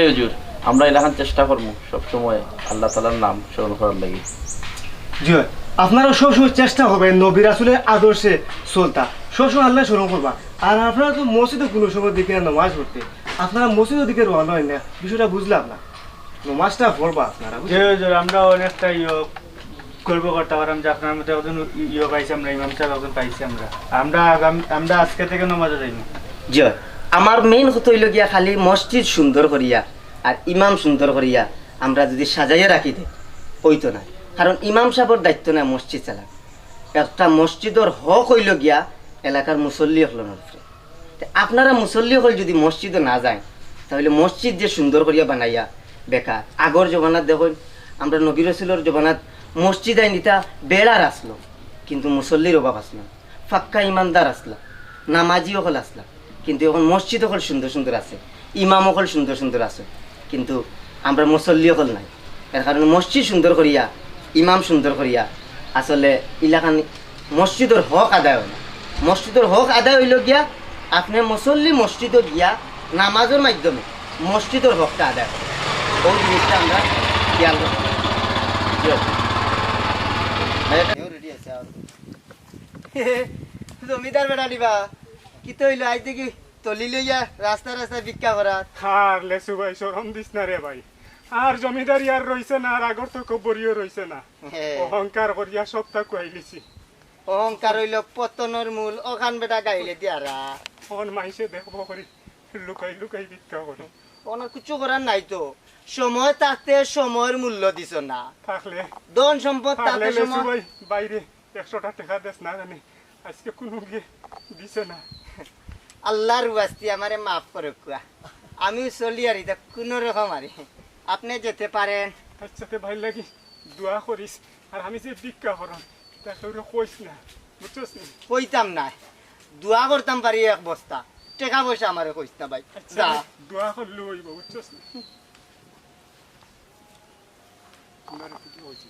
এই হুজুর আমরা এলাকান চেষ্টা করবো সবসময় আল্লাহ তাআলার নাম স্মরণ করার লাগি। জি হয়। আপনারা সবসময় চেষ্টা করবেন নবী রাসূলের আদর্শে চলতা, সবসময় আল্লাহ স্মরণ করবা। আর আপনারা তো মসজিদে কোনো সময় দিকে নামাজ পড়তে, আপনারা মসজিদের দিকে রওনা হয় না, বিষয়টা বুঝলাম না। নামাজটা পড়বা আপনারা, যে হুজুর আমরা অনেকটা গর্ব করতে পারলাম যে আপনার মধ্যে একজন পাইছি, আমরা ইমাম সাহেব একজন পাইছি। আমরা আজকে থেকে নামাজে যাইব। জি আমার মেইন কথা হইল গিয়া খালি মসজিদ সুন্দর করিয়া আর ইমাম সুন্দর করিয়া আমরা যদি সাজাইয়া রাখি দে হইতো না। কারণ ইমাম সাহেবের দায়িত্ব না মসজিদ চালা, একটা মসজিদের হক হইল গিয়া এলাকার মুসল্লি হলের উপরে। আপনারা মুসল্লি হল যদি মসজিদে না যায় তাহলে মসজিদ যে সুন্দর করিয়া বানাইয়া বেকার। আগর জমানাত দেখুন আমরা নবী রাসূলের জমানাত মসজিদ আইনিতা বেড়ার আসলো কিন্তু মুসল্লির অভাব আসলো, ফাক্কা ইমানদার আসলা, নামাজি হল আসলা। কিন্তু এখন মসজিদ হল সুন্দর সুন্দর আছে, ইমাম হল সুন্দর সুন্দর আছে, কিন্তু আমরা মুসল্লি হল নাই। এর কারণে মসজিদ সুন্দর করিয়া ইমাম সুন্দর করিয়া আসলে ইলাকান মসজিদের হক আদায় হয় না। মসজিদের হক আদায় হইল গিয়া আপনি মুসল্লি মসজিদে গিয়া নামাজের মাধ্যমে মসজিদের হকটা আদায় হয়। ওই জিনিসটা আমরা খেয়াল রাখি। জমিদার বেড়া দিবা কি তো হইলো আজ দেখি তলি লইয়া রাস্তা রাস্তা ভিক্ষা করা। আর লেসু ভাই শরম দিস না রে ভাই, আর জমিদারি আর রইছে না, আর আগর তো কবরিও রইছে না। অহংকার করিয়া সবটা কুয়াইলিছি। অহংকার হইল পতনের মূল, ওখান বেটা গাইলে দিয়ারা অন মাইসে দেখবো করি লুকাই লুকাই ভিক্ষা করো। ওনার কিছু করার নাই তো, সময় তাতে সময়ের মূল্য দিছ না, থাকলে ধন সম্পদ থাকলে তাতে লেসু সময়। ভাই বাইরে 100টা টাকা দেশ না জানি আজকে কোনো গিয়ে দিছে না। আল্লাহর ওয়াস্তি আমারে মাফ করে কুয়া, আমি চলি আর এটা কোন রকম আরে আপনি যেতে পারেন। আচ্ছাতে ভাই লাগি দোয়া করিস, আর আমি যে ভিক্ষা করম তাকে কইস না, বুঝছস নি? কইতাম না, দোয়া করতাম পারি এক বস্তা, টাকা পয়সা আমারে কইস না ভাই। আচ্ছা যা। দোয়া করলে হইব, বুঝছস নি? আমার কিছু হইছে